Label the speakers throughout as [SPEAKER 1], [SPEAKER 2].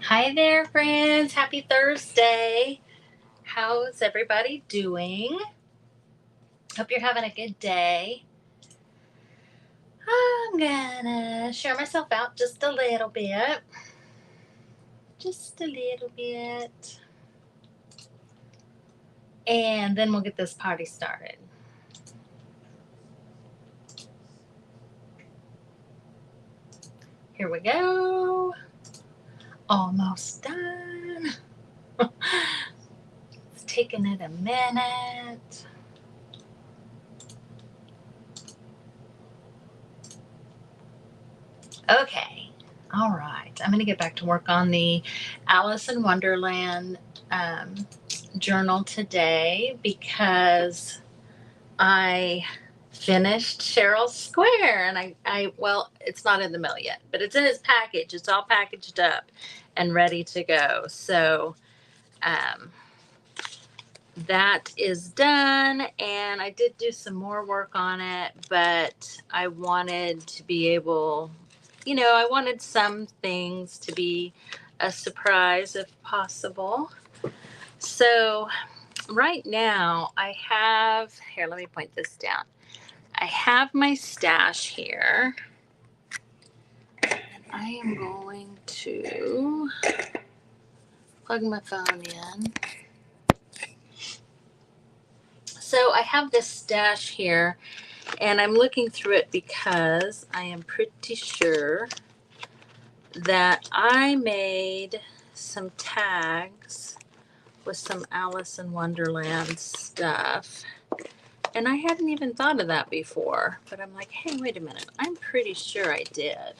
[SPEAKER 1] Hi there, friends. Happy Thursday. How's everybody doing? Hope you're having a good day. I'm gonna share myself out just a little bit. Just a little bit. And then we'll get this party started. Here we go. Almost done. It's taking it a minute. Okay. All right. I'm going to get back to work on the Alice in Wonderland journal today because I finished Cheryl's Square, and well, it's not in the mail yet, but it's in its package. It's all packaged up and ready to go. So um, that is done, and I did do some more work on it, but I wanted to be able, I wanted some things to be a surprise if possible. So right now I have, here, let me point this down. I have my stash here. I am going to plug my phone in. So I have this stash here, and I'm looking through it because I am pretty sure that I made some tags with some Alice in Wonderland stuff. And I hadn't even thought of that before, but I'm like, hey, wait a minute. I'm pretty sure I did.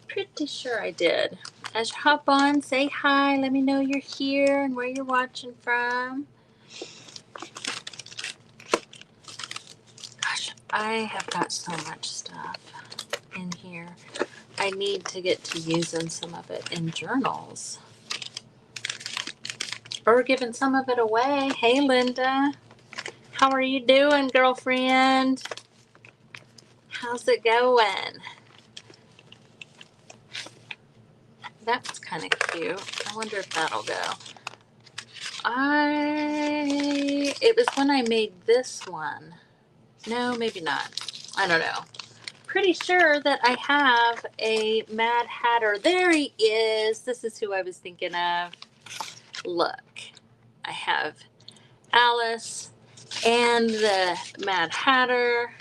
[SPEAKER 1] Pretty sure I did. As you hop on, say hi. Let me know you're here and where you're watching from. Gosh, I have got so much stuff in here. I need to get to using some of it in journals. Or giving some of it away. Hey, Linda. How are you doing, girlfriend? How's it going? That's kind of cute. I wonder if that'll go. It was when I made this one. No, maybe not. I don't know. Pretty sure that I have a Mad Hatter. There he is. This is who I was thinking of. Look, I have Alice and the Mad Hatter,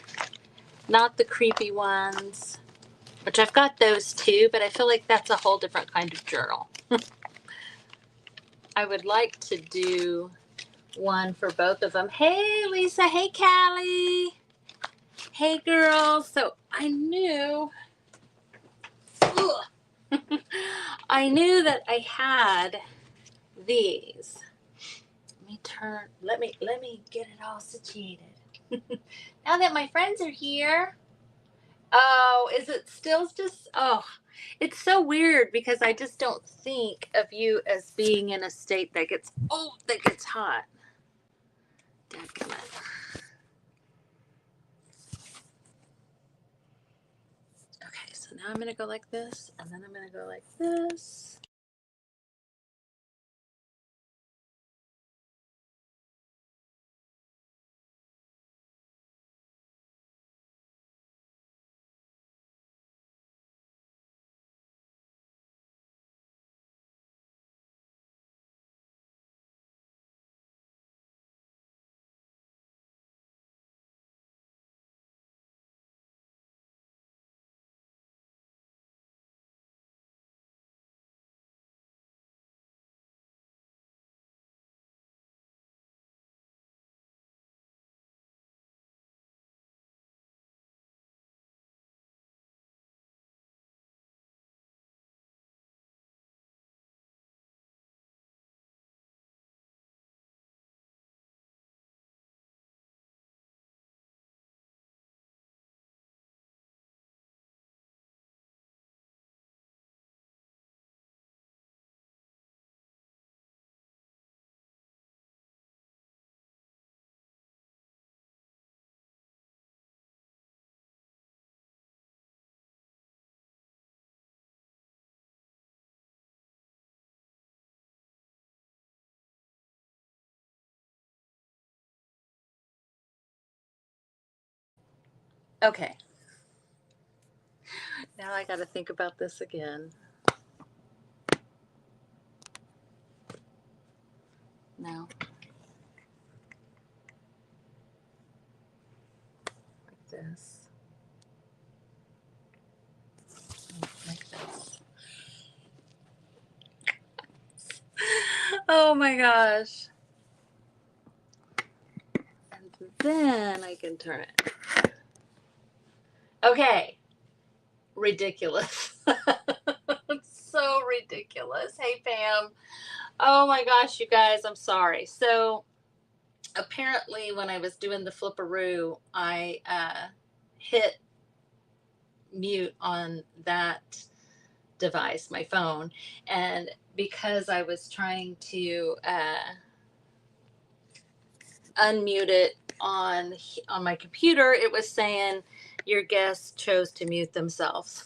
[SPEAKER 1] not the creepy ones, which I've got those too, but I feel like that's a whole different kind of journal. I would like to do one for both of them. Hey, Lisa. Hey, Callie. Hey, girls. So I knew I knew that I had these. Let me get it all situated. Now that my friends are here. Oh, is it still just, it's so weird because I just don't think of you as being in a state that gets hot. Dadgummit. Okay, so now I'm going to go like this, and then I'm going to go like this. Okay. Now I got to think about this again. No. Like this. Like this. Oh my gosh. And then I can turn it. Okay. Ridiculous. It's so ridiculous. Hey, Pam. Oh my gosh, you guys, I'm sorry. So apparently when I was doing the flipperoo, I hit mute on that device, my phone. And because I was trying to unmute it on my computer, it was saying your guests chose to mute themselves.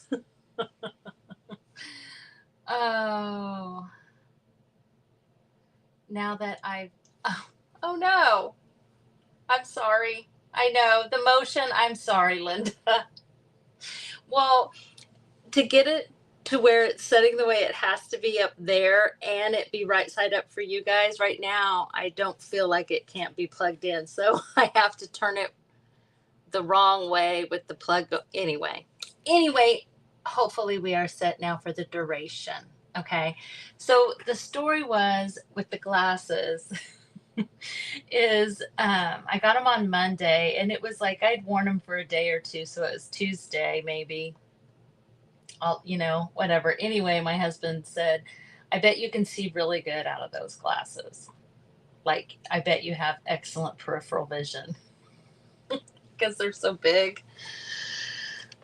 [SPEAKER 1] Oh, now that oh no, I'm sorry. I know the motion. I'm sorry, Linda. Well, to get it to where it's setting the way it has to be up there and it be right side up for you guys right now, I don't feel like it can't be plugged in. So I have to turn it the wrong way with the plug. Anyway, hopefully we are set now for the duration. Okay. So the story was with the glasses is I got them on Monday and it was like I'd worn them for a day or two. So it was Tuesday, maybe. Whatever. Anyway, my husband said, I bet you can see really good out of those glasses. Like, I bet you have excellent peripheral vision because they're so big.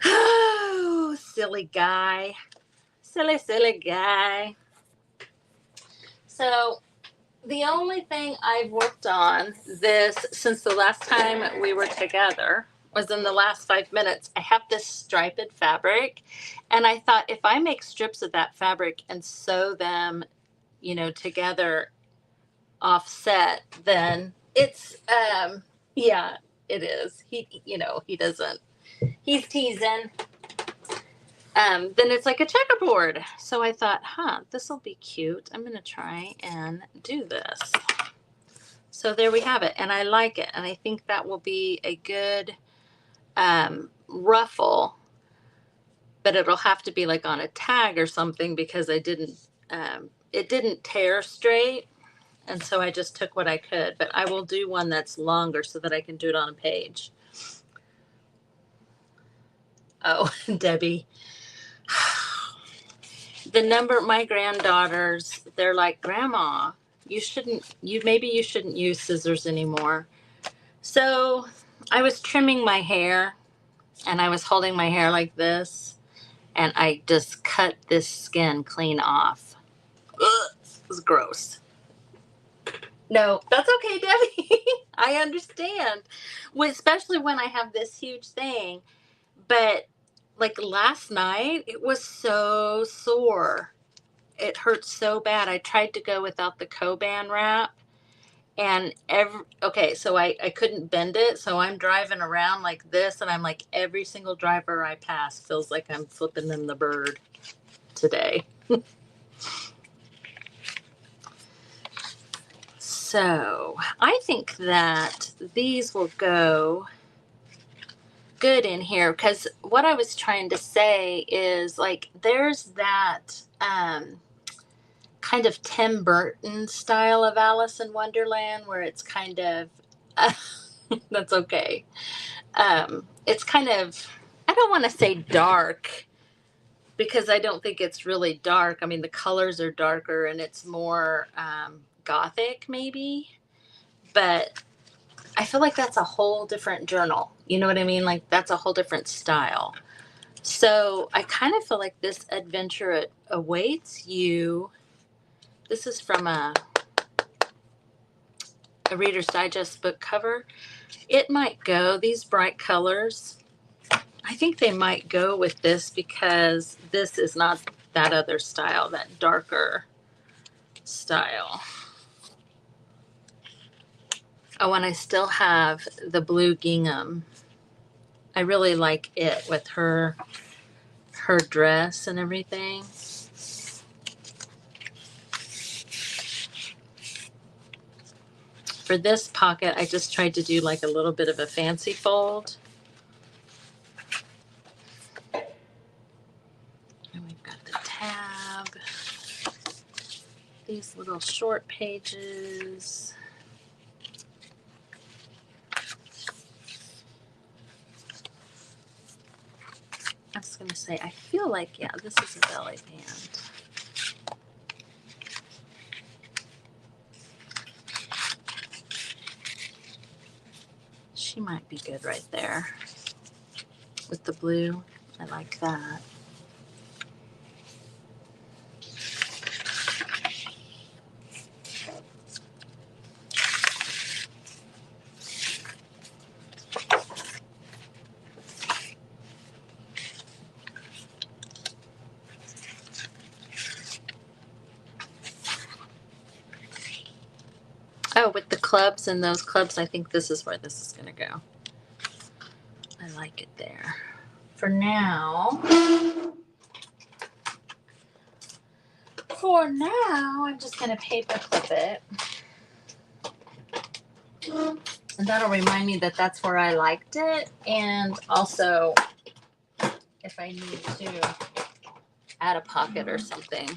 [SPEAKER 1] Oh, silly guy. Silly guy. So, the only thing I've worked on since the last time we were together was in the last 5 minutes. I have this striped fabric, and I thought if I make strips of that fabric and sew them, together offset, then it's yeah, it is. He doesn't. He's teasing. Then it's like a checkerboard. So I thought, this will be cute. I'm going to try and do this. So there we have it. And I like it. And I think that will be a good ruffle. But it'll have to be like on a tag or something because it didn't tear straight. And so I just took what I could. But I will do one that's longer so that I can do it on a page. Oh, Debbie. My granddaughters, they're like, Grandma, maybe you shouldn't use scissors anymore. So I was trimming my hair and I was holding my hair like this and I just cut this skin clean off. Ugh, it was gross. No, that's okay, Debbie. I understand. Especially when I have this huge thing. But like last night, it was so sore. It hurt so bad. I tried to go without the Coban wrap. And so I couldn't bend it. So I'm driving around like this. And I'm like, every single driver I pass feels like I'm flipping them the bird today. So I think that these will go good in here because what I was trying to say is like there's that kind of Tim Burton style of Alice in Wonderland where it's kind of that's okay. It's kind of, I don't want to say dark because I don't think it's really dark. I mean, the colors are darker and it's more gothic maybe, but I feel like that's a whole different journal. You know what I mean? Like that's a whole different style. So I kind of feel like this adventure awaits you. This is from a Reader's Digest book cover. It might go, these bright colors, I think they might go with this because this is not that other style, that darker style. Oh, and I still have the blue gingham I really like it with her dress and everything. For this pocket, I just tried to do like a little bit of a fancy fold. And we've got the tab, these little short pages. I was going to say, I feel like, yeah, this is a belly band. She might be good right there with the blue. I like that. Oh, with the clubs and those clubs, I think this is where this is going to go. I like it there. For now, I'm just going to paper clip it. And that'll remind me that that's where I liked it. And also, if I need to add a pocket or something,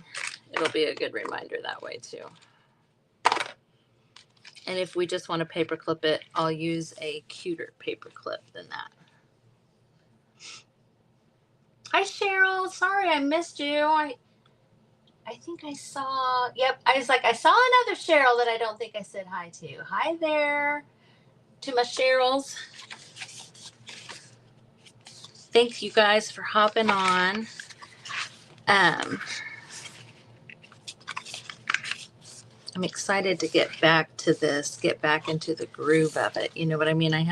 [SPEAKER 1] it'll be a good reminder that way too. And if we just want to paper clip it, I'll use a cuter paper clip than that. Hi, Cheryl. Sorry I missed you. I think I saw, yep, I was like, I saw another Cheryl that I don't think I said hi to. Hi there to my Cheryls. Thank you guys for hopping on. I'm excited to get back to this, get back into the groove of it. You know what I mean? I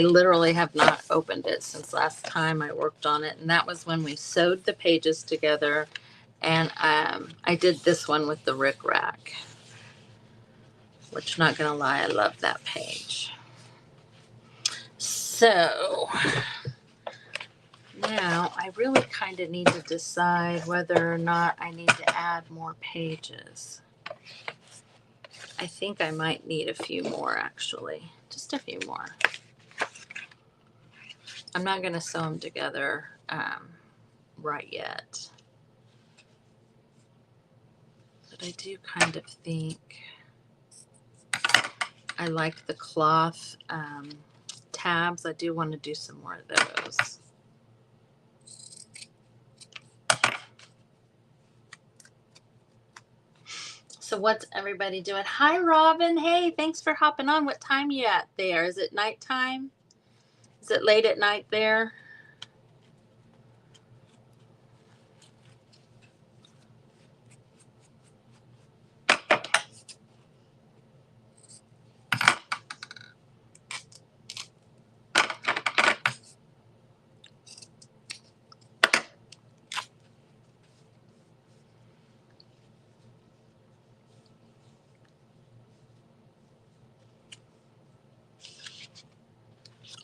[SPEAKER 1] literally have not opened it since last time I worked on it. And that was when we sewed the pages together. And I did this one with the rickrack, which, not gonna lie, I love that page. So now I really kind of need to decide whether or not I need to add more pages. I think I might need a few more, actually, just a few more. I'm not going to sew them together right yet. But I do kind of think I like the cloth tabs. I do want to do some more of those. So what's everybody doing? Hi, Robin. Hey, thanks for hopping on. What time you at there? Is it nighttime? Is it late at night there?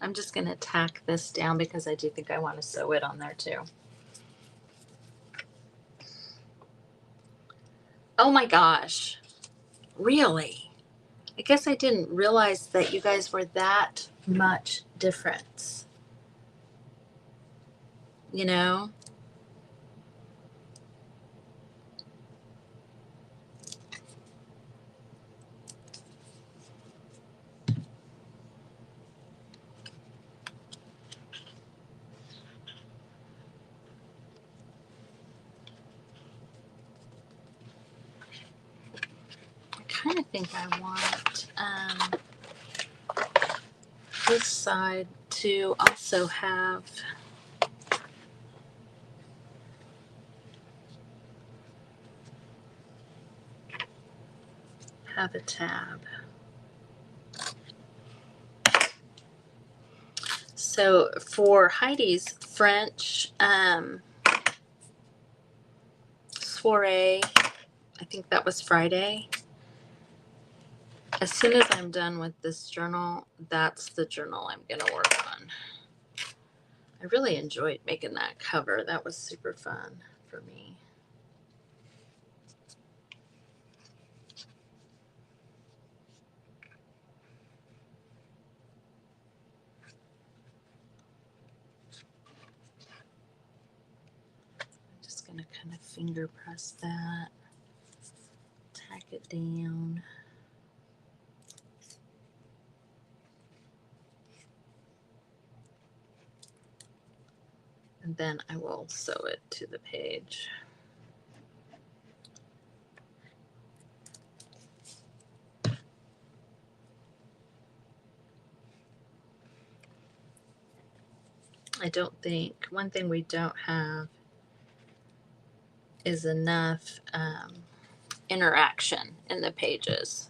[SPEAKER 1] I'm just going to tack this down because I do think I want to sew it on there too. Oh my gosh. Really? I guess I didn't realize that you guys were that much difference. You know? I kind of think I want this side to also have a tab. So for Heidi's French soiree, I think that was Friday, As soon as I'm done with this journal, that's the journal I'm going to work on. I really enjoyed making that cover. That was super fun for me. I'm just going to kind of finger press that, tack it down. And then I will sew it to the page. I don't think, one thing we don't have is enough interaction in the pages.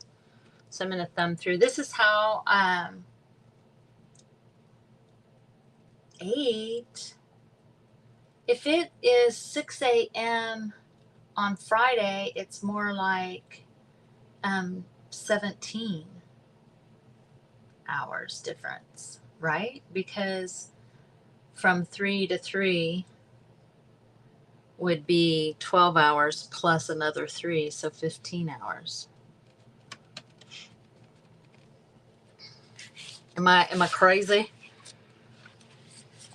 [SPEAKER 1] So I'm going to thumb through. This is how 8. If it is 6 a.m. on Friday, it's more like 17 hours difference, right? Because from 3 to 3 would be 12 hours plus another 3, so 15 hours. Am I crazy?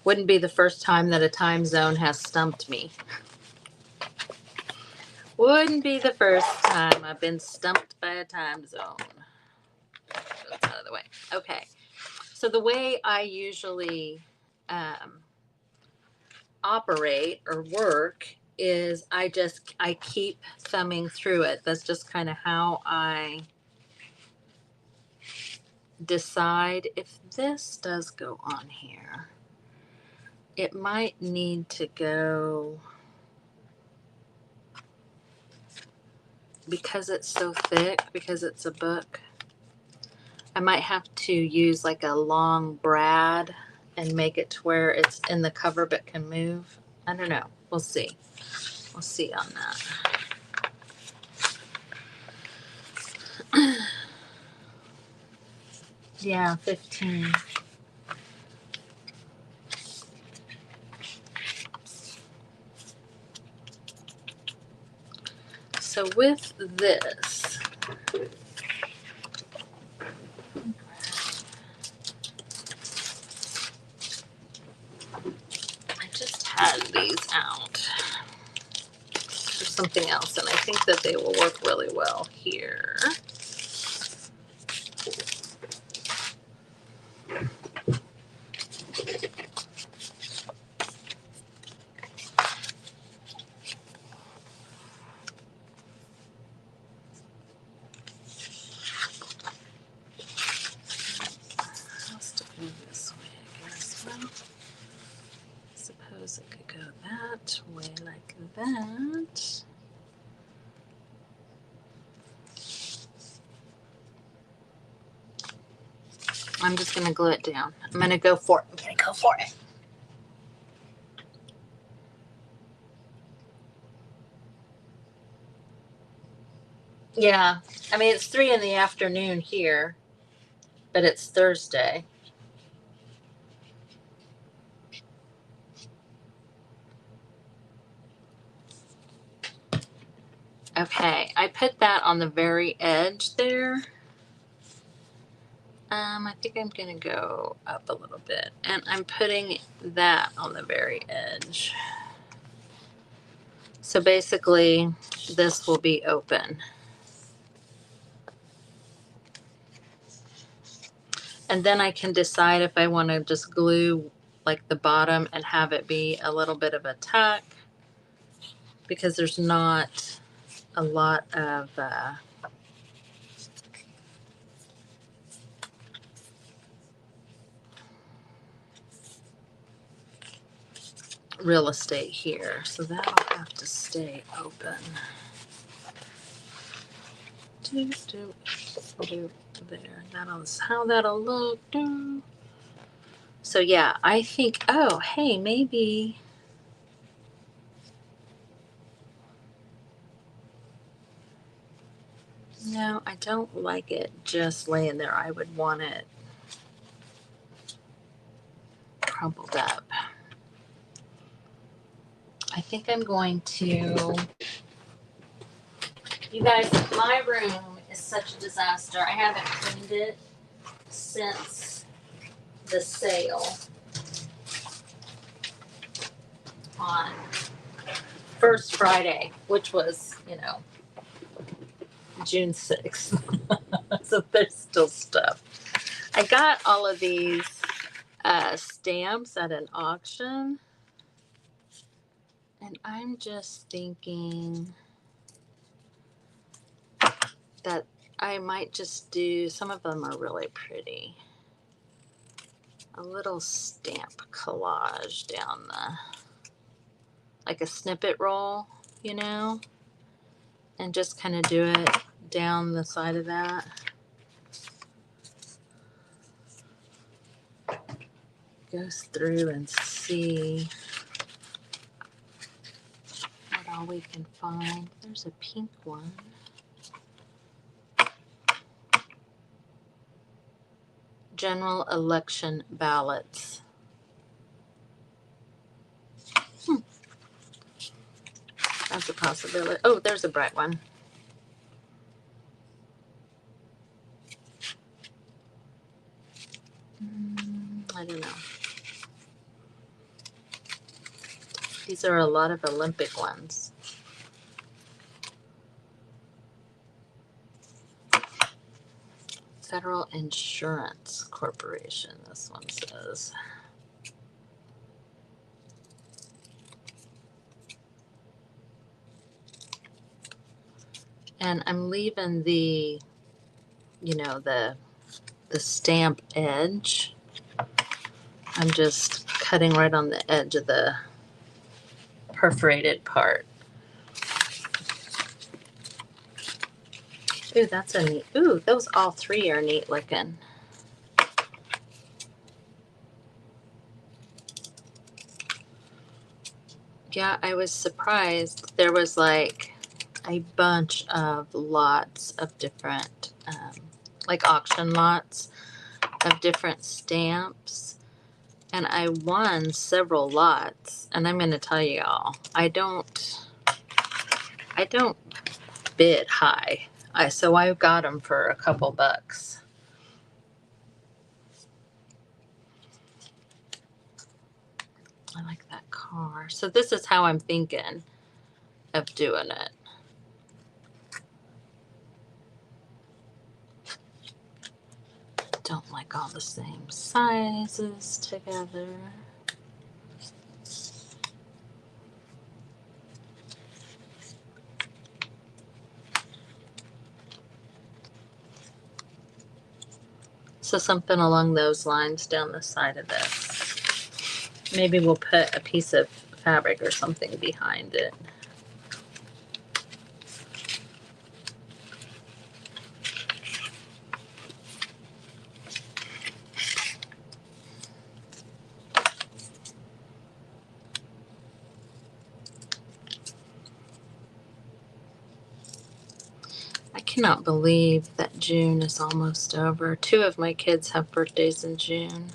[SPEAKER 1] Wouldn't be the first time that a time zone has stumped me. Wouldn't be the first time I've been stumped by a time zone. Get out of the way. Okay. So the way I usually operate or work is I keep thumbing through it. That's just kind of how I decide if this does go on here. It might need to go, because it's so thick, because it's a book, I might have to use like a long brad and make it to where it's in the cover but can move. I don't know. We'll see. We'll see on that. Yeah, 15. So with this, I just had these out for something else, and I think that they will work really well here. Has to go this way, I guess. Well, I suppose it could go that way like that. I'm just going to glue it down. I'm going to go for it. I'm going to go for it. Yeah. I mean, it's 3 in the afternoon here, but it's Thursday. Okay. I put that on the very edge there. I think I'm going to go up a little bit, and I'm putting that on the very edge. So basically, this will be open. And then I can decide if I want to just glue like the bottom and have it be a little bit of a tuck, because there's not a lot of real estate here. So that'll have to stay open. There. That's how that'll look. So yeah, I think, oh, hey, maybe No, I don't like it just laying there. I would want it crumpled up. I think I'm going to, you guys, my room is such a disaster. I haven't cleaned it since the sale on first Friday, which was, June 6th. So there's still stuff. I got all of these stamps at an auction, and I'm just thinking that I might just do, some of them are really pretty, a little stamp collage down like a snippet roll, and just kind of do it down the side of that. Goes through and see what all we can find. There's a pink one. General election ballots. That's a possibility. Oh, there's a bright one. I don't know. These are a lot of Olympic ones. Federal Insurance Corporation, this one says. And I'm leaving the, the stamp edge. I'm just cutting right on the edge of the perforated part. Ooh, that's a neat. Ooh, those all three are neat looking. Yeah, I was surprised. There was like a bunch of lots of different, like auction lots of different stamps. And I won several lots. And I'm going to tell you all, I don't bid high. So I got them for a couple bucks. I like that car. So this is how I'm thinking of doing it. Don't like all the same sizes together. So something along those lines down the side of this. Maybe we'll put a piece of fabric or something behind it. I cannot believe that June is almost over. 2 of my kids have birthdays in June.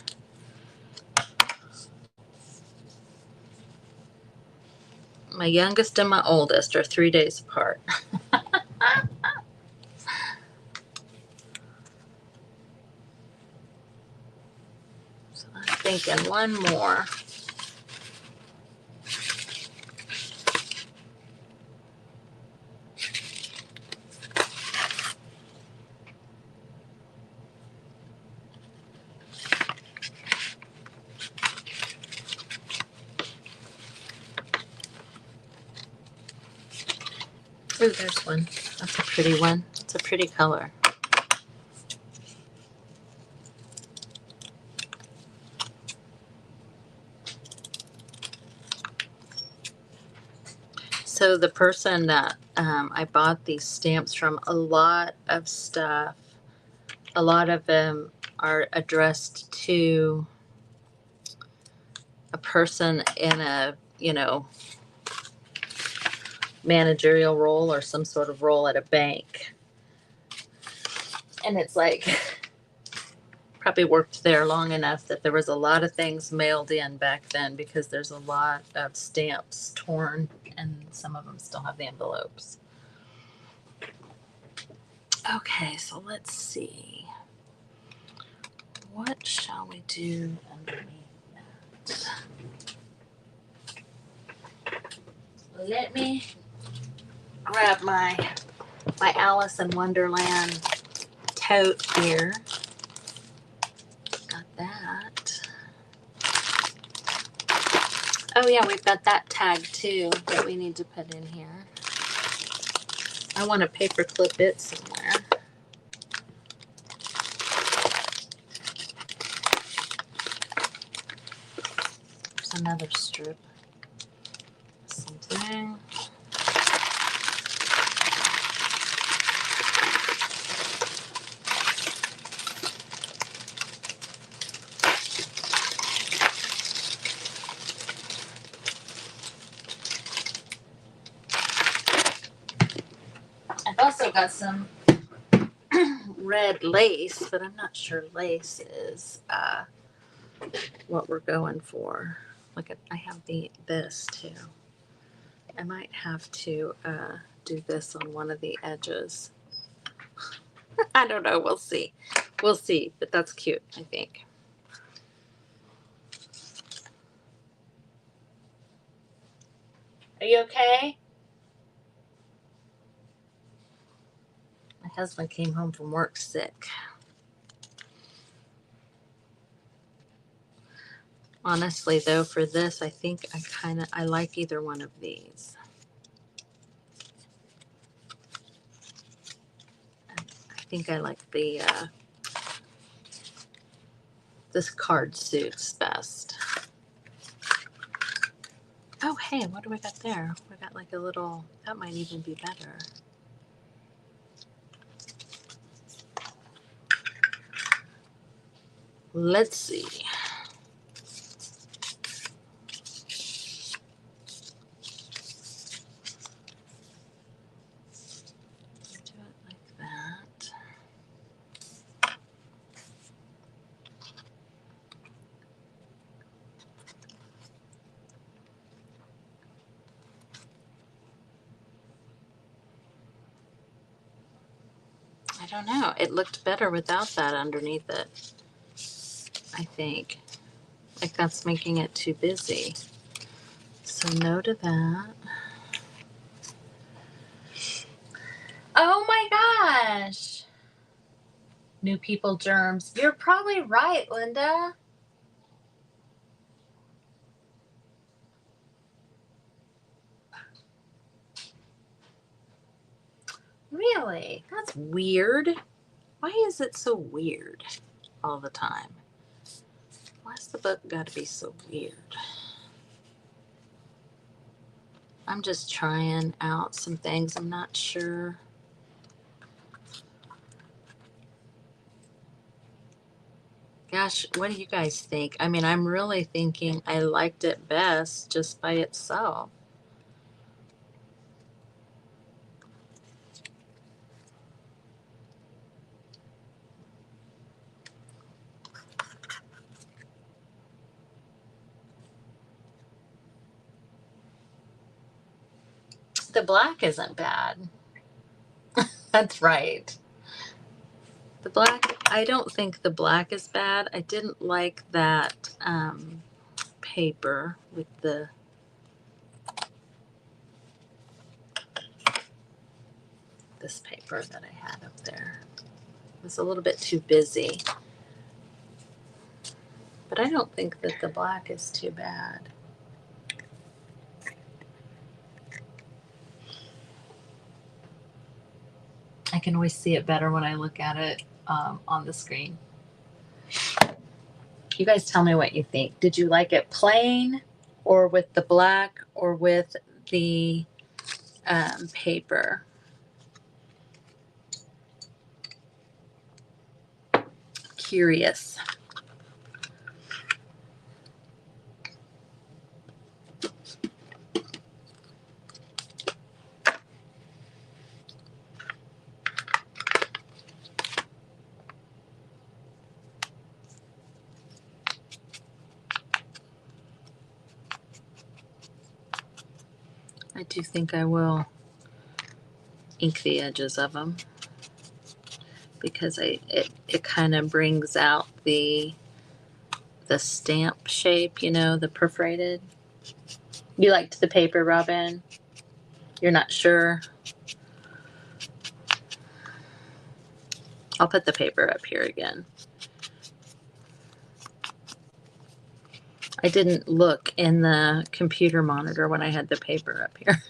[SPEAKER 1] My youngest and my oldest are 3 days apart. So I'm thinking one more. Oh, there's one. That's a pretty one. It's a pretty color. So the person that I bought these stamps from, a lot of stuff, a lot of them are addressed to a person in a, managerial role or some sort of role at a bank. And it's like, probably worked there long enough that there was a lot of things mailed in back then because there's a lot of stamps torn and some of them still have the envelopes. Okay, so let's see. What shall we do underneath that? Let me grab my Alice in Wonderland tote here. Got that. Oh yeah, we've got that tag too that we need to put in here. I want to paper clip it somewhere. There's another strip. Same thing. I've also got some red lace, but I'm not sure lace is what we're going for. Look at, I have this too. I might have to do this on one of the edges. I don't know. We'll see. We'll see. But that's cute, I think. Are you okay? My husband came home from work sick. Honestly, though, for this, I think I like either one of these. I think I like the this card suits best. Oh, hey, what do we got there? We got like a little, that might even be better. Let's see. Do it like that. I don't know. It looked better without that underneath it, I think. Like that's making it too busy. So no to that. Oh my gosh. New people germs. You're probably right, Linda. Really? That's weird. Why is it so weird all the time? Why's the book got to be so weird? I'm just trying out some things. I'm not sure. Gosh, what do you guys think? I mean, I'm really thinking I liked it best just by itself. The black isn't bad. That's right. The black, I don't think the black is bad. I didn't like that paper with this paper that I had up there. It was a little bit too busy. But I don't think that the black is too bad. I can always see it better when I look at it on the screen. You guys tell me what you think. Did you like it plain or with the black or with the paper? Curious. I do think I will ink the edges of them because it kind of brings out the stamp shape, you know, the perforated. You liked the paper, Robin? You're not sure? I'll put the paper up here again. I didn't look in the computer monitor when I had the paper up here.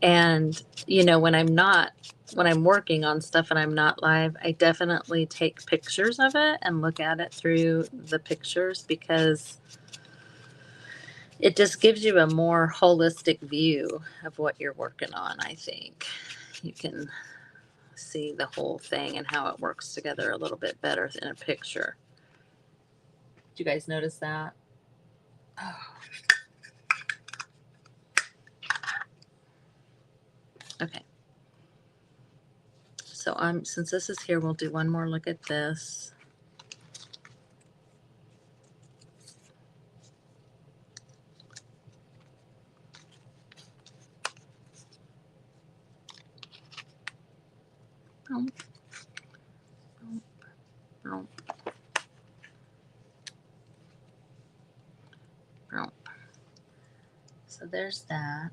[SPEAKER 1] And, you know, when I'm working on stuff and I'm not live, I definitely take pictures of it and look at it through the pictures because it just gives you a more holistic view of what you're working on, I think. You can see the whole thing and how it works together a little bit better in a picture. Did you guys notice that? Oh. Okay. So since this is here, we'll do one more look at this. Boom. Boom. Boom. Boom. So there's that.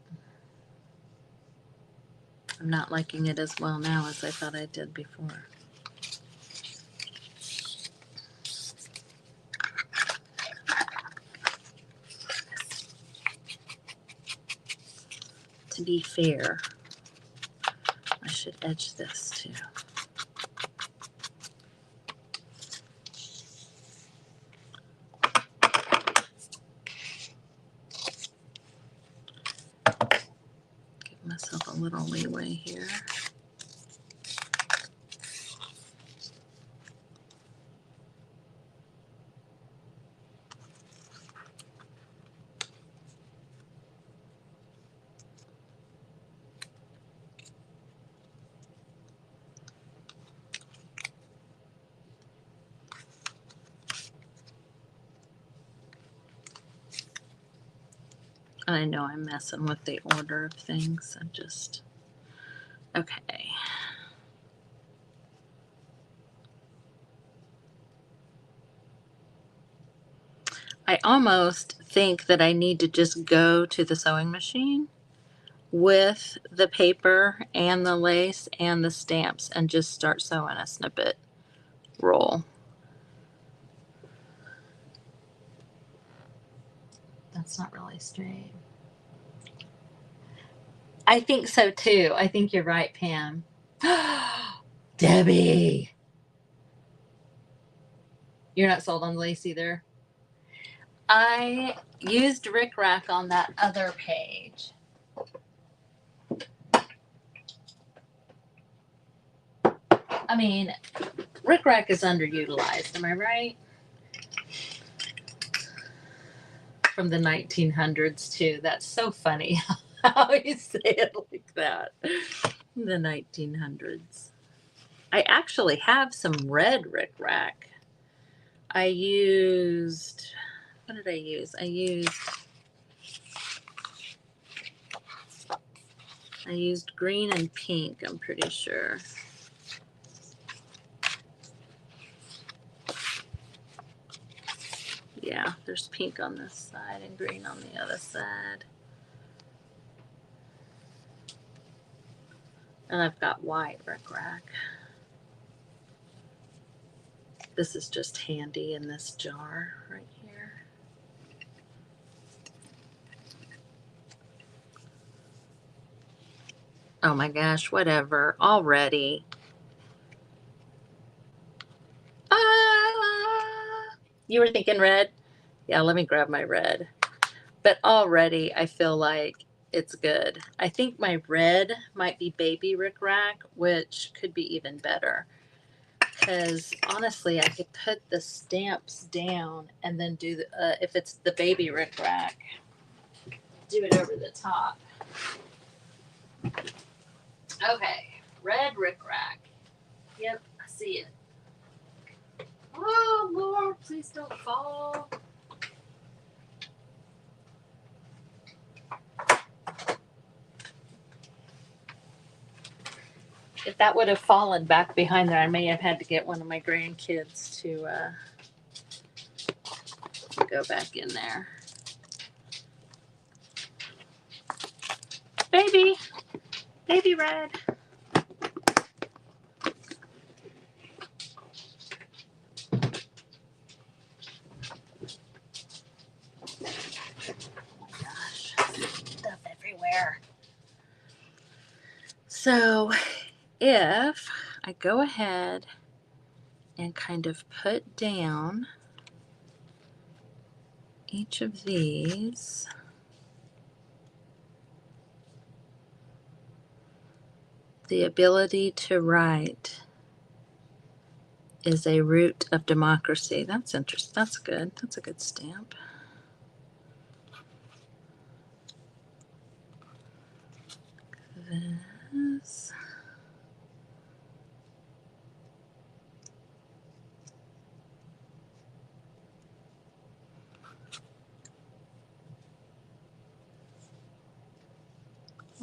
[SPEAKER 1] I'm not liking it as well now as I thought I did before. To be fair, I should edge this too. Give myself a little leeway here. I know I'm messing with the order of things. I'm just, okay. I almost think that I need to just go to the sewing machine with the paper and the lace and the stamps and just start sewing a snippet roll. That's not really straight. I think so too. I think you're right, Pam. Debbie! You're not sold on lace either? I used Rick Rack on that other page. I mean, Rick Rack is underutilized, am I right? From the 1900s too. That's so funny how you say it like that. The 1900s. I actually have some red Rick Rack. I used, what did I use? I used green and pink, I'm pretty sure. Yeah, there's pink on this side and green on the other side. And I've got white Rick Rack. This is just handy in this jar right here. Oh my gosh, whatever, already. You were thinking red? Yeah, let me grab my red. But already I feel like it's good. I think my red might be baby Rick Rack, which could be even better. Because honestly, I could put the stamps down and then do the, if it's the baby Rick Rack, do it over the top. Okay, red Rick Rack. Yep, I see it. Oh Lord, please don't fall. if that would have fallen back behind there, I may have had to get one of my grandkids to go back in there. Baby, baby red. Gosh, stuff everywhere. So if I go ahead and kind of put down each of these, the ability to write is a root of democracy. That's interesting. That's good. That's a good stamp. This.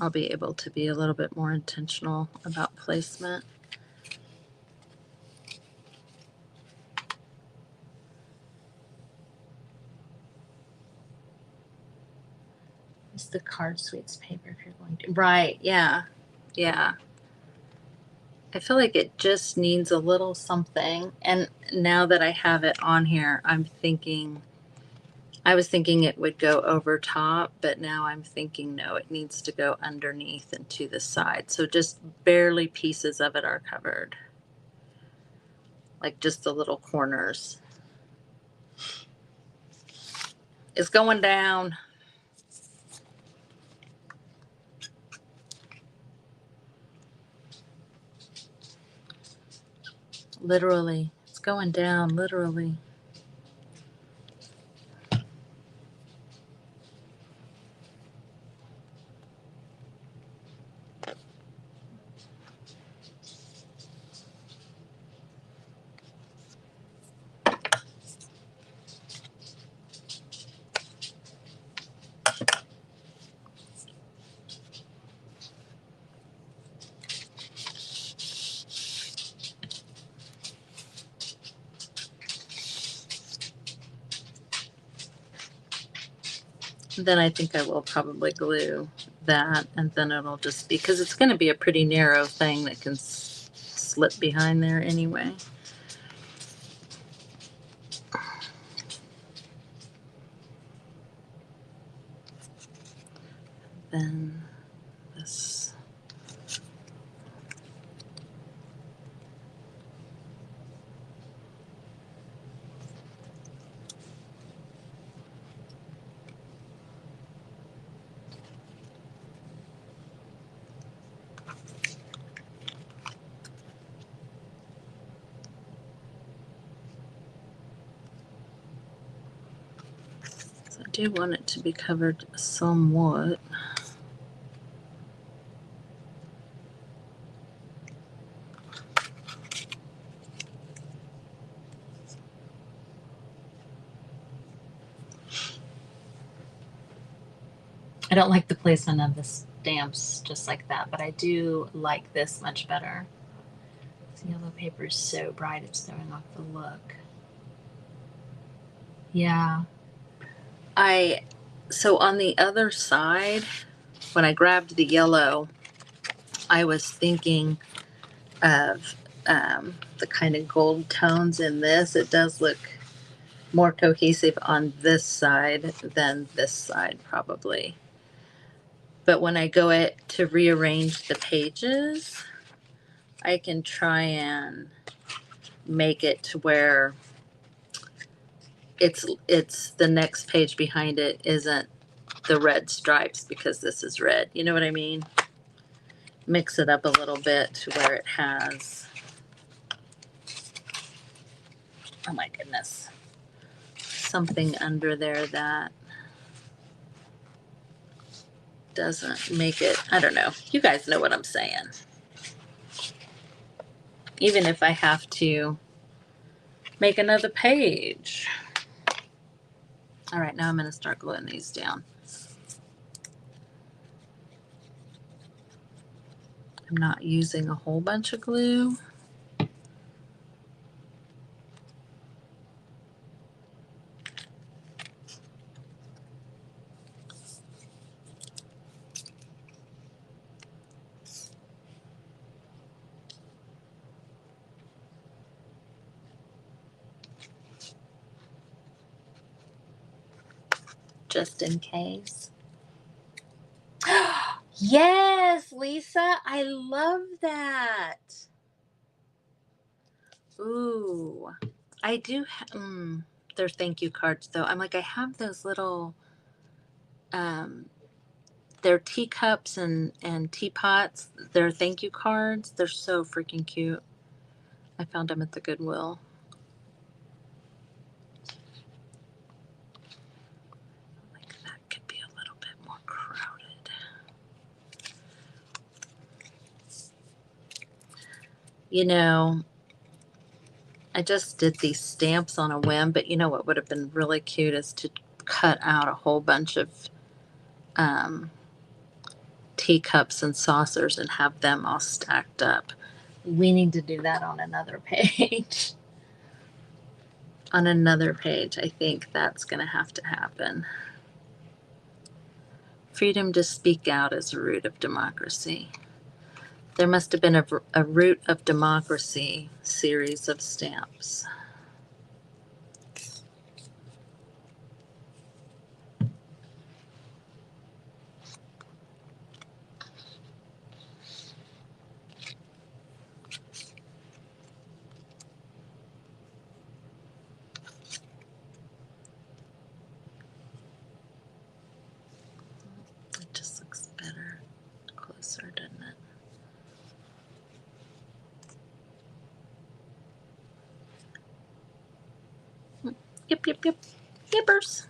[SPEAKER 1] I'll be able to be a little bit more intentional about placement. It's the card sweets paper if you're going to. Right, yeah. Yeah. I feel like it just needs a little something. And now that I have it on here, I was thinking it would go over top, but now I'm thinking no, it needs to go underneath and to the side. So just barely pieces of it are covered. Like just the little corners. It's going down. Literally. It's going down, literally. Then I think I will probably glue that, and then it'll just be, because it's going to be a pretty narrow thing that can slip behind there anyway. Then this. I do want it to be covered somewhat. I don't like the placement of the stamps just like that, but I do like this much better. This yellow paper is so bright, it's throwing off the look. Yeah. So on the other side, when I grabbed the yellow, I was thinking of the kind of gold tones in this. It does look more cohesive on this side than this side probably. But when I go to rearrange the pages, I can try and make it to where it's the next page behind it isn't the red stripes because this is red. You know what I mean? Mix it up a little bit to where it has, oh my goodness, something under there that doesn't make it, I don't know. You guys know what I'm saying. Even if I have to make another page. All right, now I'm going to start gluing these down. I'm not using a whole bunch of glue. Just in case. Yes, Lisa, I love that. Ooh, I do. They're thank you cards though. I'm like, I have those little, they're teacups and teapots. They're thank you cards. They're so freaking cute. I found them at the Goodwill. Like that could be a little bit more crowded. You know, I just did these stamps on a whim, but you know what would have been really cute is to cut out a whole bunch of teacups and saucers and have them all stacked up. We need to do that on another page. On another page, I think that's going to have to happen. Freedom to speak out is a root of democracy. There must have been a root of democracy series of stamps. It just looks better closer, doesn't it? Yep, yep, yep. Yippers.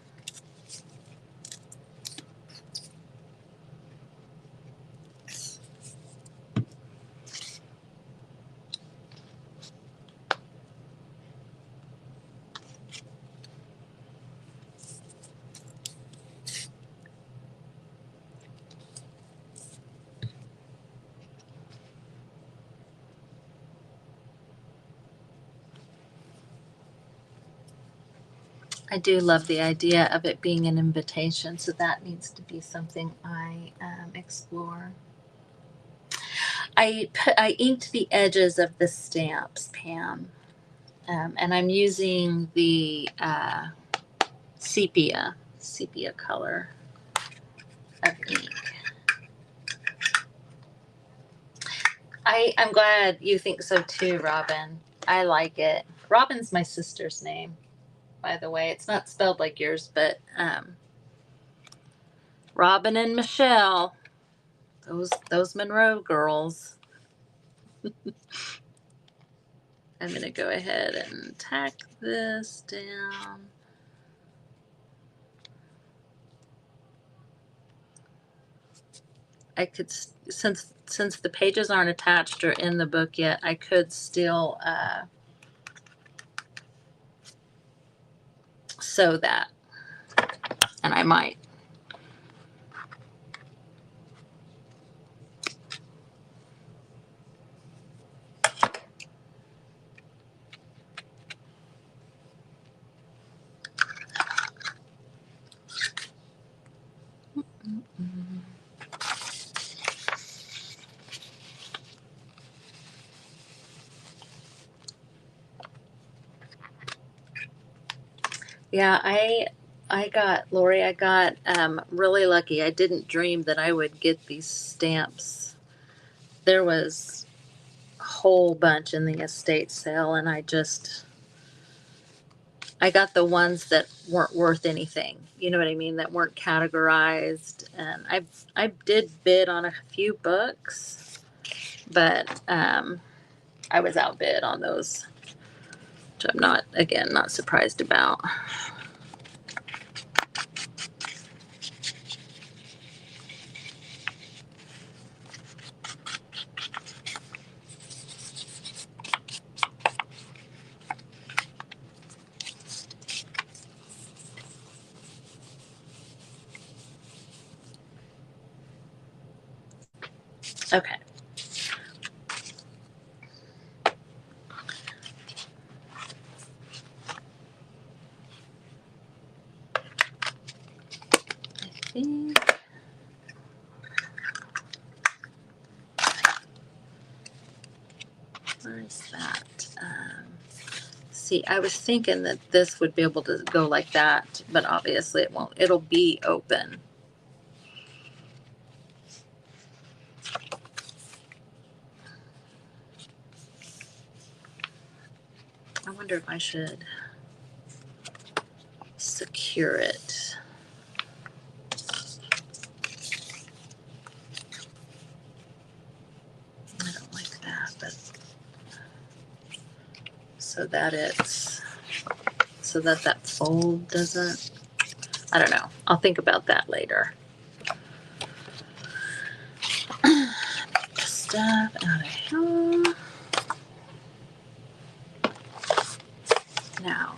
[SPEAKER 1] I do love the idea of it being an invitation, so that needs to be something I explore. I inked the edges of the stamps, Pam, and I'm using the sepia color of ink. I'm glad you think so too, Robin. I like it. Robin's my sister's name, by the way. It's not spelled like yours, but Robin and Michelle, those Monroe girls. I'm going to go ahead and tack this down. I could, since the pages aren't attached or in the book yet, I could still sew that, and I might. Yeah, I got, Lori, I got really lucky. I didn't dream that I would get these stamps. There was a whole bunch in the estate sale, and I got the ones that weren't worth anything. You know what I mean? That weren't categorized. And I did bid on a few books, but I was outbid on those, which I'm not surprised about. Okay. is that? See, I was thinking that this would be able to go like that, but obviously it won't. It'll be open. I wonder if I should secure it. I don't like that, but so that that fold doesn't, I don't know. I'll think about that later. Stuff out of here. Now,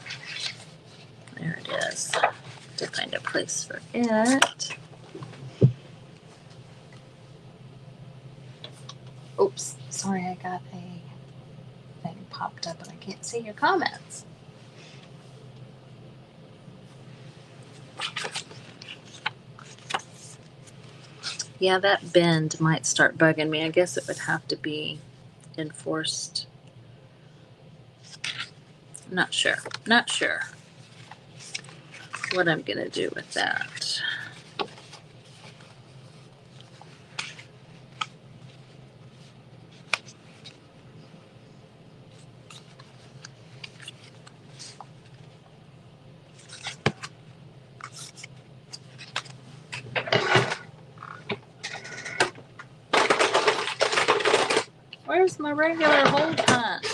[SPEAKER 1] there it is. To find a place for it. Oops, sorry, I got a thing popped up and I can't see your comments. Yeah, that bend might start bugging me. I guess it would have to be enforced. Not sure. Not sure what I'm going to do with that. Where's my regular hole punch?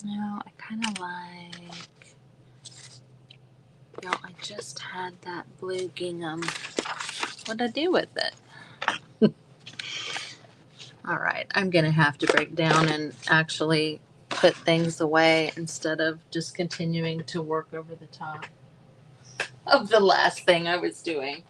[SPEAKER 1] No, I kind of like, y'all, I just had that blue gingham. What'd I do with it? All right, I'm going to have to break down and actually put things away instead of just continuing to work over the top of the last thing I was doing.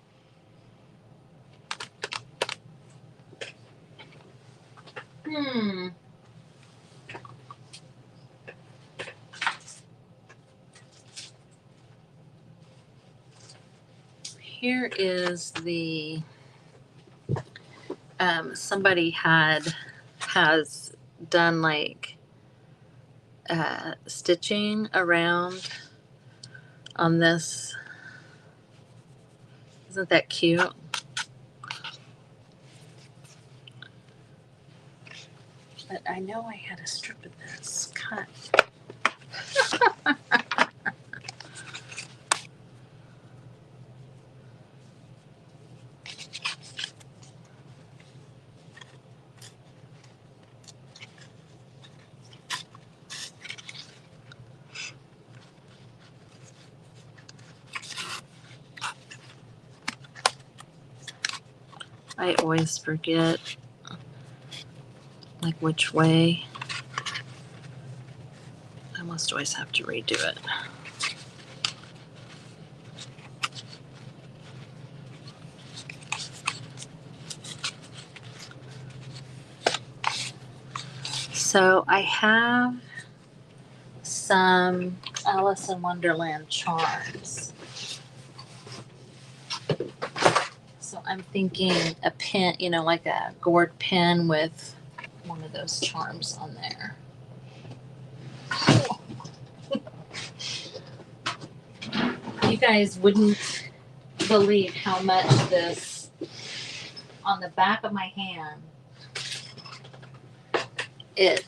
[SPEAKER 1] Here is the, somebody has done like stitching around on this. Isn't that cute? But I know I had a strip of this cut. I always forget like which way. I almost always have to redo it. So I have some Alice in Wonderland charms. So I'm thinking a pin, you know, like a gourd pin with one of those charms on there. You guys wouldn't believe how much this, on the back of my hand, it,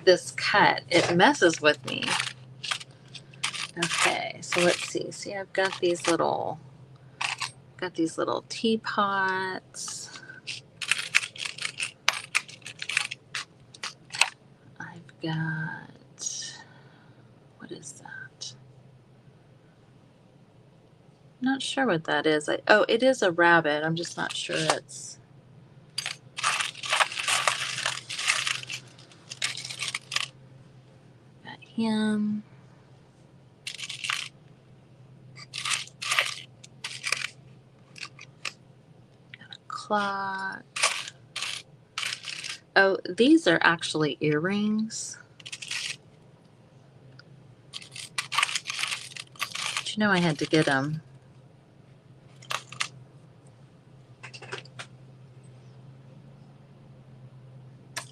[SPEAKER 1] this cut, it messes with me. Okay, so let's see. See, I've got these little teapots. I've got, what is that? Not sure what that is. Oh, it is a rabbit. I'm just not sure it's. Got him. clock. Oh, these are actually earrings. But you know I had to get them.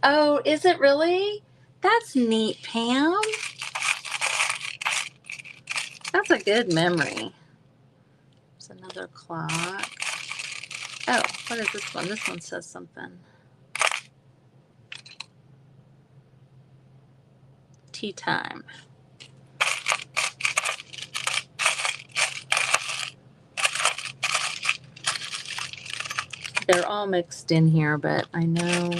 [SPEAKER 1] Oh, is it really? That's neat, Pam. That's a good memory. There's another clock. Oh, what is this one? This one says something. Tea time. They're all mixed in here, but I know.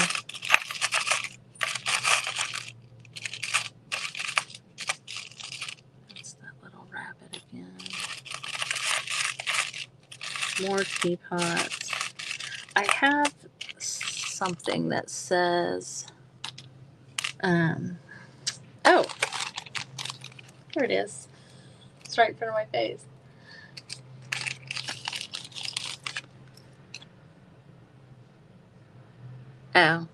[SPEAKER 1] That's that little rabbit again. More teapots. I have something that says, oh, here it is. It's right in front of my face. Oh,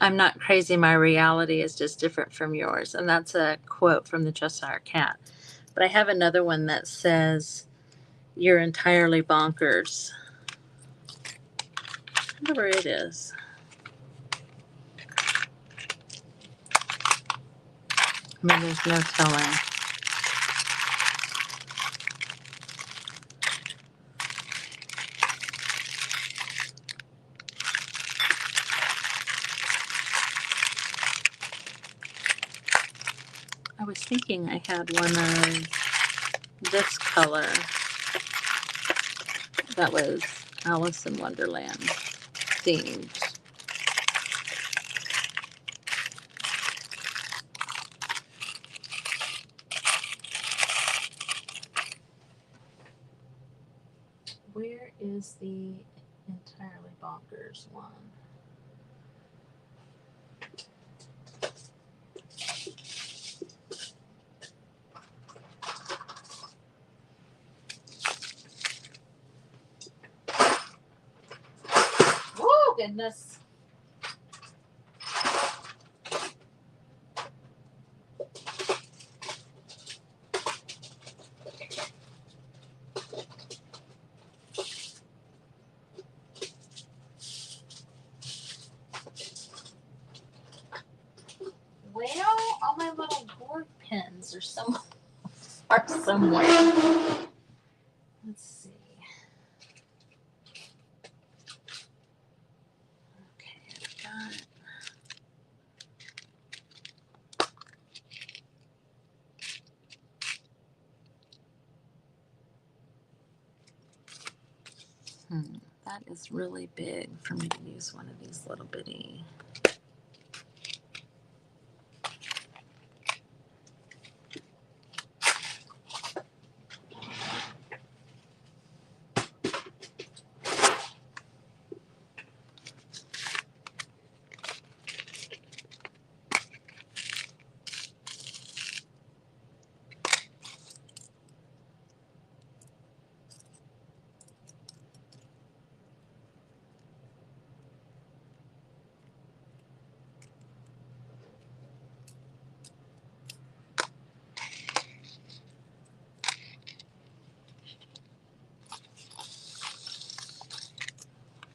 [SPEAKER 1] I'm not crazy. My reality is just different from yours. And that's a quote from the Cheshire Cat. But I have another one that says, you're entirely bonkers. I wonder where it is. I mean, there's no telling. I was thinking I had one of this color that was Alice in Wonderland themed. Where is the entirely bonkers one? Oh, goodness. Well, all my little board pens are somewhere. Let's see. Okay, I've got. That is really big for me to use one of these little bitty.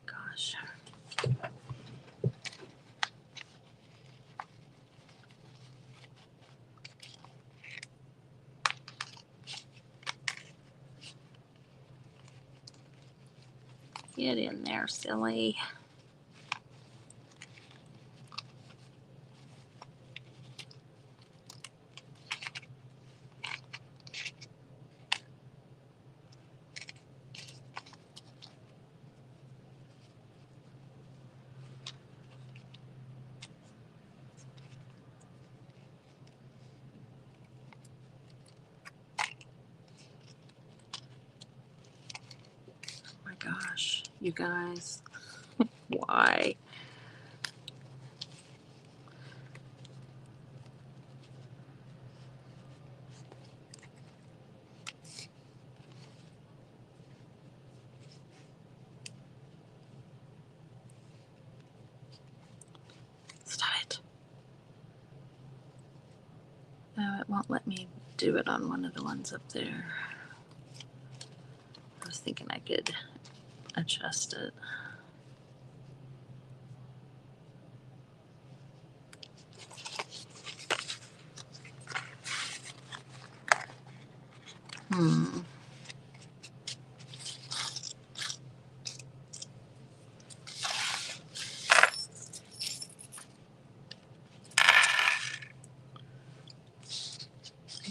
[SPEAKER 1] Gosh. Get in there, silly. Oh my gosh, you guys. Why? it won't let me do it on one of the ones up there. I was thinking I could adjust it. I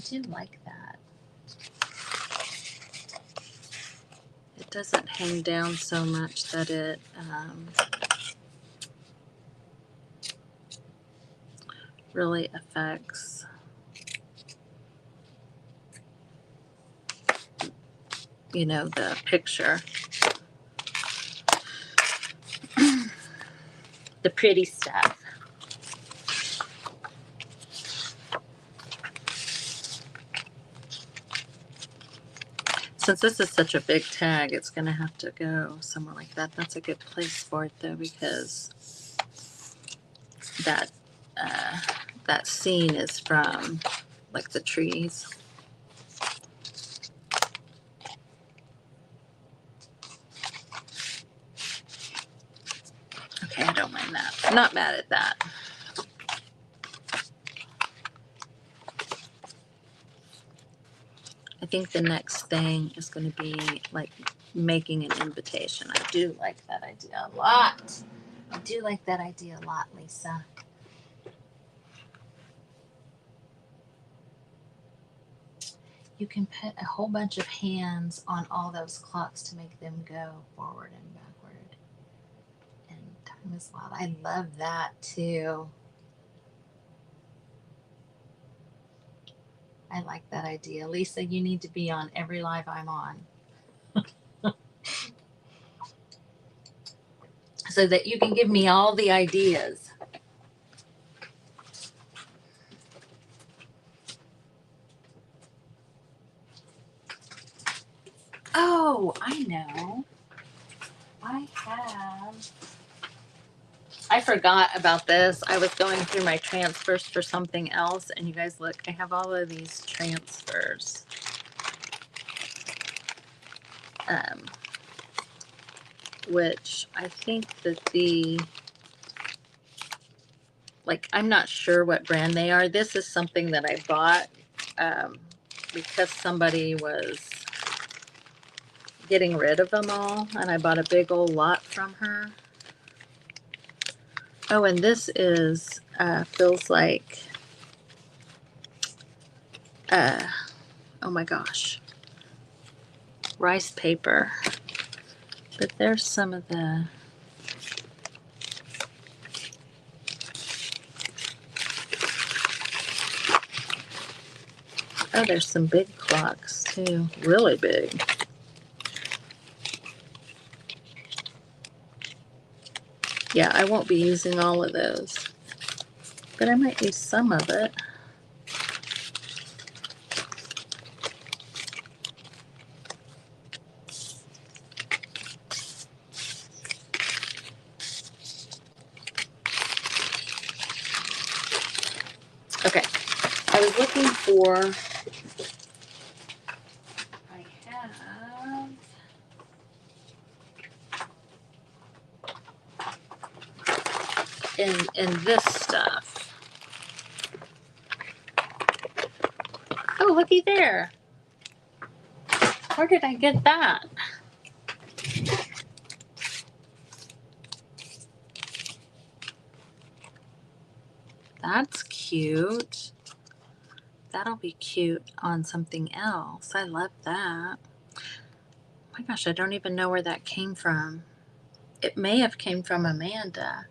[SPEAKER 1] do like that. It doesn't hang down so much that it really affects the picture. The pretty stuff. Since this is such a big tag, it's going to have to go somewhere like that. That's a good place for it, though, because that scene is from, like, the trees. Okay, I don't mind that. I'm not mad at that. I think the next thing is going to be like making an invitation. I do like that idea a lot. I do like that idea a lot, Lisa. You can put a whole bunch of hands on all those clocks to make them go forward and backward. And time is loud. I love that too. I like that idea. Lisa, you need to be on every live I'm on. So that you can give me all the ideas. Oh, I know. I forgot about this. I was going through my transfers for something else, and you guys look, I have all of these transfers. Which I think that I'm not sure what brand they are. This is something that I bought because somebody was getting rid of them all, and I bought a big old lot from her. Oh, and this is feels like oh my gosh, rice paper. But there's some of the there's some big clocks too, really big. Yeah, I won't be using all of those, but I might use some of it. Okay, I was looking for, I have in this stuff. Oh, looky there. Where did I get that? That's cute. That'll be cute on something else. I love that. Oh my gosh, I don't even know where that came from. It may have came from Amanda.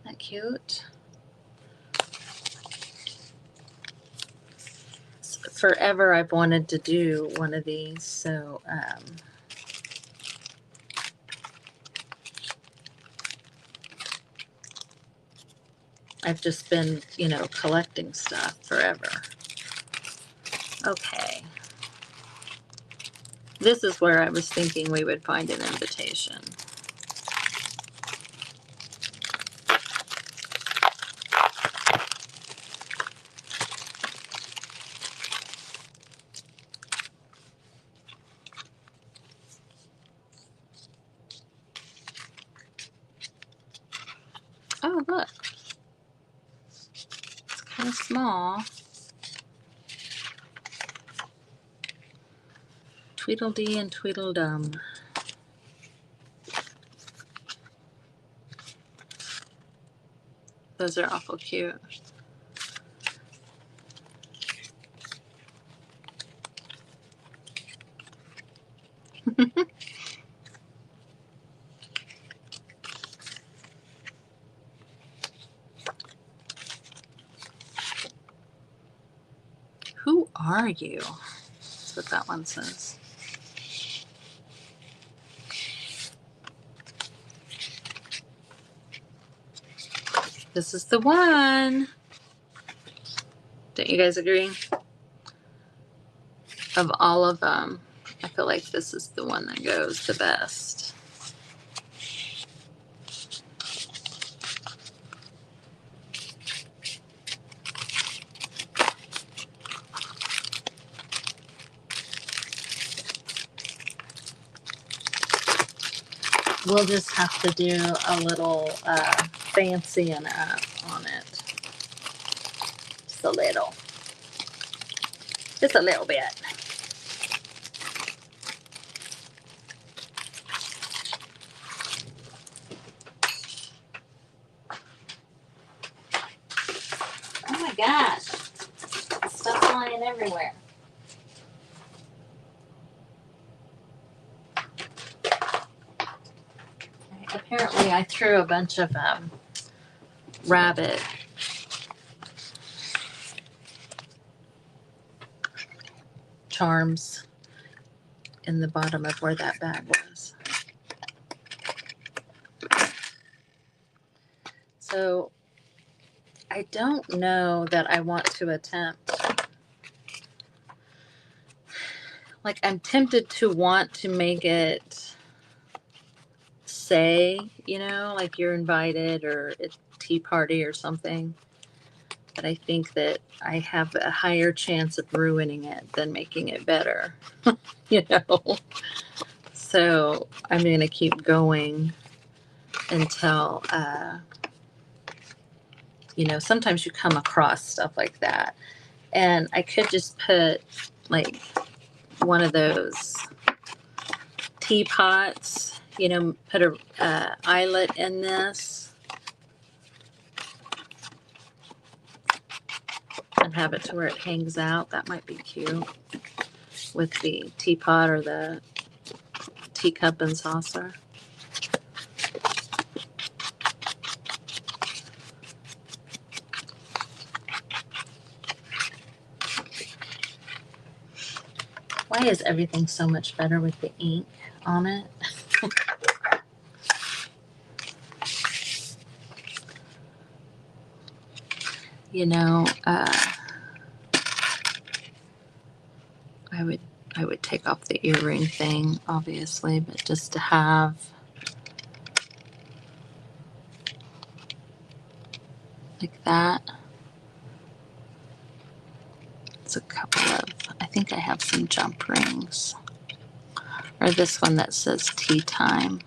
[SPEAKER 1] Isn't that cute? Forever I've wanted to do one of these, so I've just been, collecting stuff forever. Okay. This is where I was thinking we would find an invitation. kind of small. Tweedledee and Tweedledum. Those are awful cute. Who are you? That's what that one says. This is the one. Don't you guys agree? Of all of them, I feel like this is the one that goes the best. We'll just have to do a little fancying up on it. Just a little. Just a little bit. Oh my gosh. Stuff flying everywhere. Apparently I threw a bunch of rabbit charms in the bottom of where that bag was. So I don't know that I want to attempt. Like, I'm tempted to want to make it say, you know, like you're invited or a tea party or something. But I think that I have a higher chance of ruining it than making it better, you know? So I'm going to keep going until, you know, sometimes you come across stuff like that. And I could just put like one of those teapots, you know, put a eyelet in this and have it to where it hangs out. That might be cute with the teapot or the teacup and saucer. Why is everything so much better with the ink on it? You know, I would take off the earring thing, obviously, but just to have like that. It's a couple of, I think I have some jump rings. Or this one that says tea time.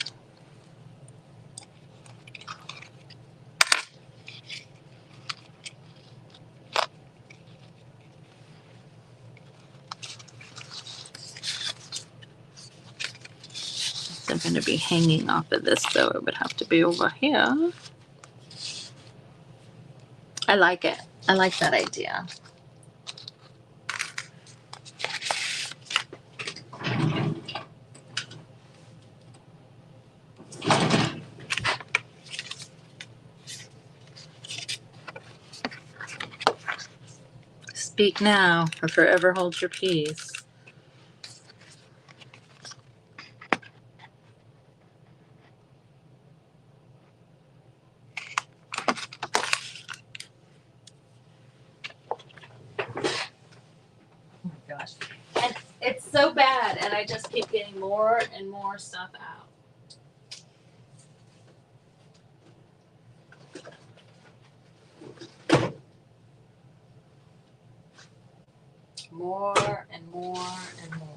[SPEAKER 1] If they're going to be hanging off of this, though, it would have to be over here. I like it. I like that idea. Speak now or forever hold your peace. Oh my gosh. And it's so bad, and I just keep getting more and more stuff out. More and more and more.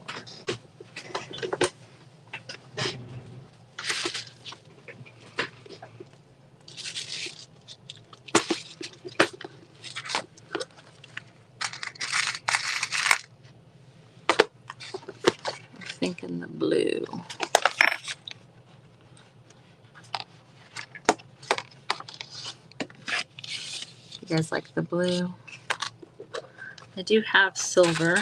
[SPEAKER 1] thinking the blue. You guys like the blue? I do have silver.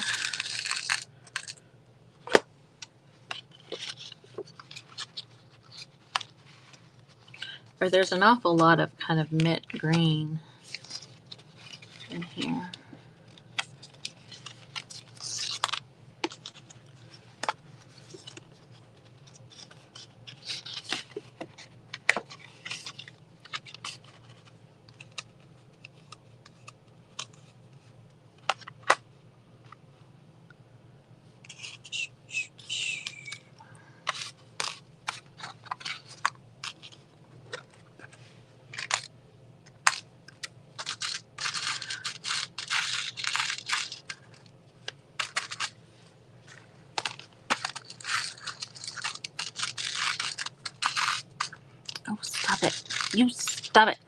[SPEAKER 1] Or there's an awful lot of kind of mint green in here. Oh, stop it. You stop it.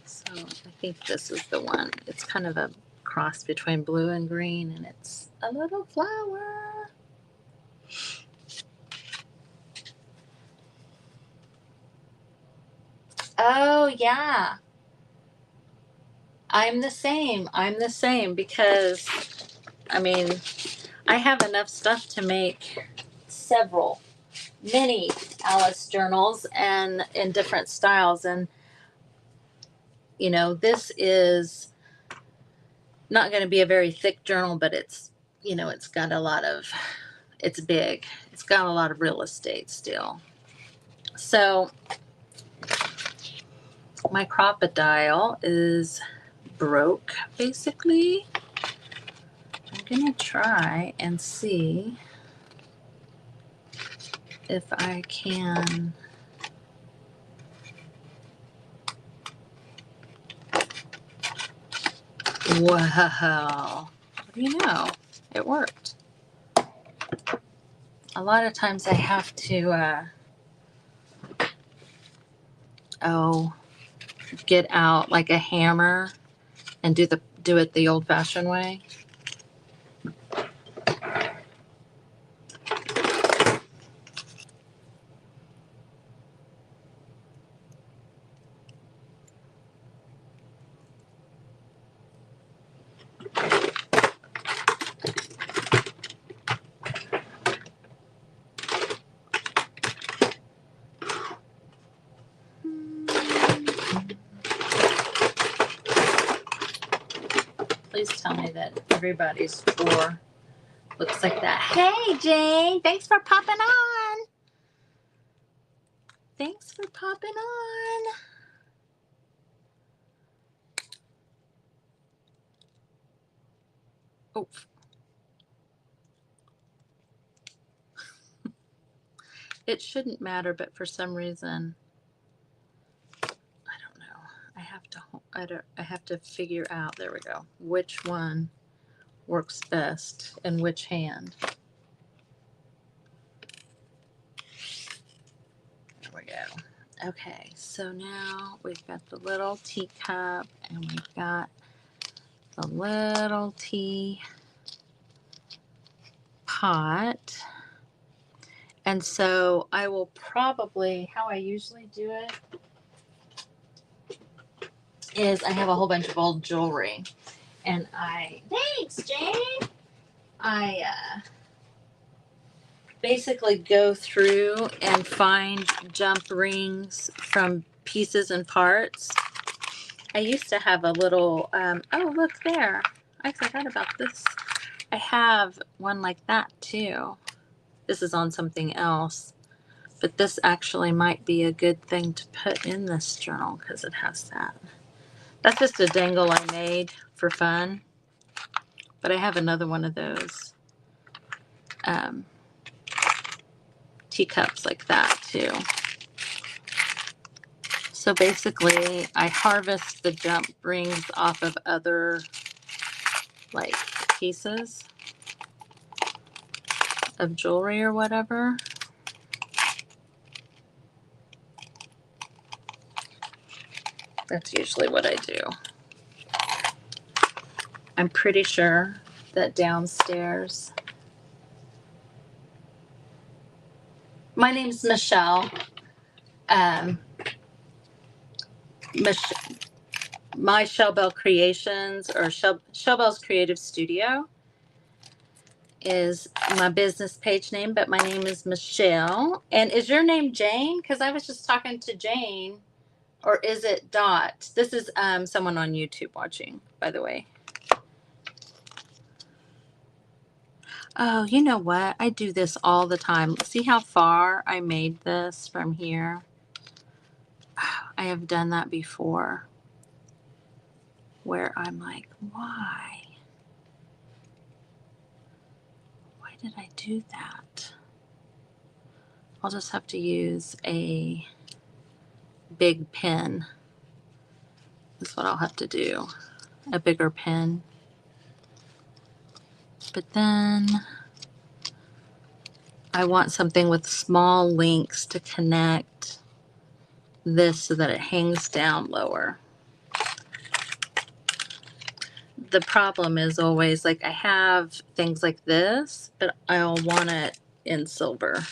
[SPEAKER 1] So I think this is the one. It's kind of a cross between blue and green, and it's a little flower. Oh, yeah. I'm the same. I'm the same because, I mean, I have enough stuff to make many Alice journals and in different styles. And, you know, this is not going to be a very thick journal, but it's, you know, it's got a lot of, it's big. It's got a lot of real estate still. So my crocodile is broke, basically. I'm going to try and see if I can wow, what do you know? It worked. A lot of times I have to get out like a hammer and do it the old-fashioned way. Please tell me that everybody's score looks like that. Hey, Jane, thanks for popping on. Thanks for popping on. Oh. It shouldn't matter, but for some reason, I don't know. I have to figure out, there we go, which one works best in which hand. There we go. Okay, so now we've got the little teacup and we've got the little tea pot. And so I will probably, how I usually do it is I have a whole bunch of old jewelry and thanks, Jane. I basically go through and find jump rings from pieces and parts. I used to have a little, oh, look there. I forgot about this. I have one like that too. This is on something else, but this actually might be a good thing to put in this journal because it has that. That's just a dangle I made for fun, but I have another one of those teacups like that too. So basically I harvest the jump rings off of other like pieces of jewelry or whatever. That's usually what I do. I'm pretty sure that downstairs. My name's Michelle. Mich- my Shell Bell Creations, or Shell Bell's Creative Studio, is my business page name, but my name is Michelle. And is your name Jane? Because I was just talking to Jane. Or is it Dot? This is someone on YouTube watching, by the way. Oh, you know what? I do this all the time. See how far I made this from here? I have done that before, where I'm like, why? Why did I do that? I'll just have to use a big pen. That's what I'll have to do. A bigger pen. But then I want something with small links to connect this so that it hangs down lower. The problem is always, like, I have things like this, but I'll want it in silver.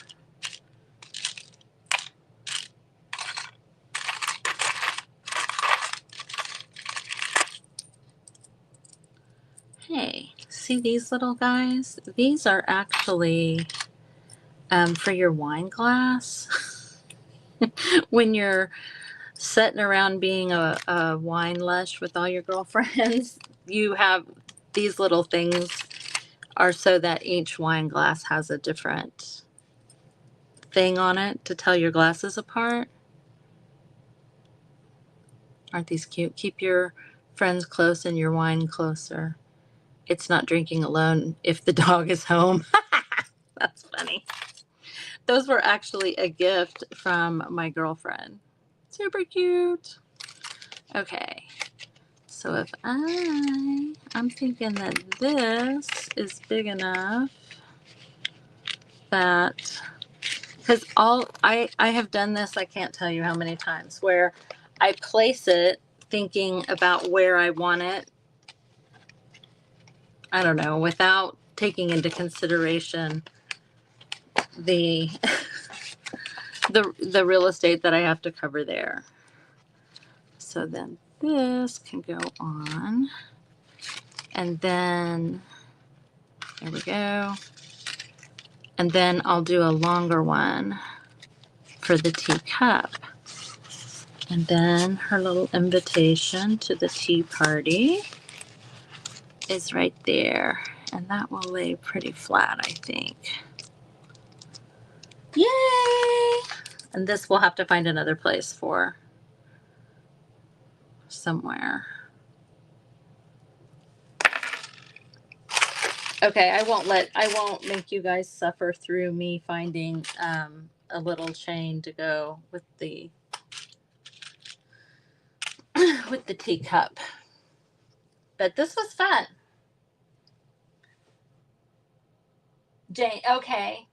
[SPEAKER 1] Hey, see these little guys? These are actually for your wine glass. When you're sitting around being a wine lush with all your girlfriends, you have these little things are so that each wine glass has a different thing on it to tell your glasses apart. Aren't these cute? Keep your friends close and your wine closer. It's not drinking alone if the dog is home. That's funny. Those were actually a gift from my girlfriend. Super cute. Okay. So if I'm thinking that this is big enough that, because I have done this, I can't tell you how many times, where I place it thinking about where I want it. I don't know, without taking into consideration the the real estate that I have to cover there. So then this can go on, and then there we go. And then I'll do a longer one for the teacup. And then her little invitation to the tea party is right there. And that will lay pretty flat, I think. Yay! And this we'll have to find another place for somewhere. Okay, I won't make you guys suffer through me finding a little chain to go with the with the teacup. But this was fun. Jane, okay.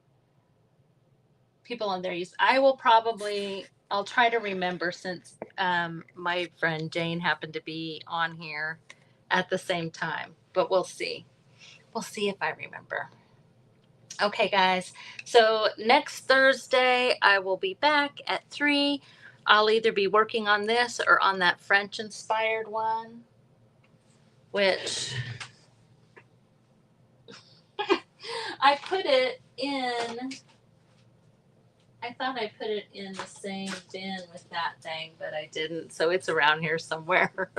[SPEAKER 1] People on there use. I'll try to remember, since my friend Jane happened to be on here at the same time. But we'll see. We'll see if I remember. Okay, guys. So next Thursday, I will be back at 3. I'll either be working on this or on that French-inspired one, which I put it in. I thought I put it in the same bin with that thing, but I didn't. So it's around here somewhere.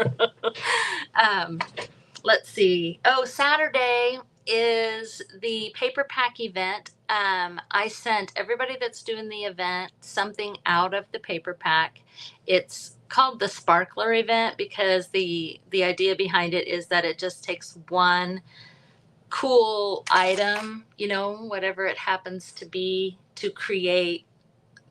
[SPEAKER 1] Let's see. Oh, Saturday is the paper pack event. I sent everybody that's doing the event something out of the paper pack. It's called the Sparkler event because the idea behind it is that it just takes one cool item, whatever it happens to be, to create,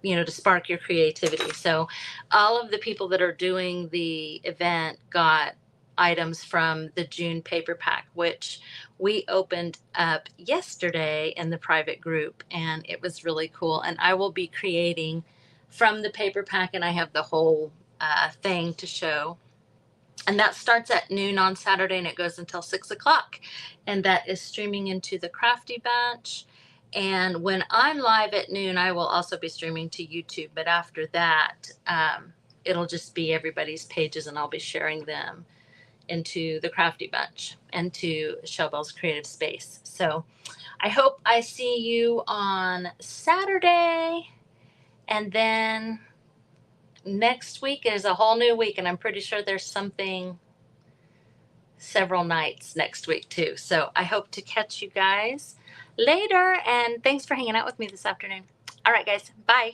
[SPEAKER 1] to spark your creativity. So all of the people that are doing the event got items from the June paper pack, which we opened up yesterday in the private group, and it was really cool. And I will be creating from the paper pack, and I have the whole thing to show. And that starts at noon on Saturday and it goes until 6 o'clock. And that is streaming into the Crafty Batch. And when I'm live at noon, I will also be streaming to YouTube. But after that, it'll just be everybody's pages and I'll be sharing them into the Crafty Bunch and to Showbell's Creative Space. So I hope I see you on Saturday. And then next week is a whole new week. And I'm pretty sure there's something several nights next week too. So I hope to catch you guys later. And thanks for hanging out with me this afternoon. All right, guys. Bye.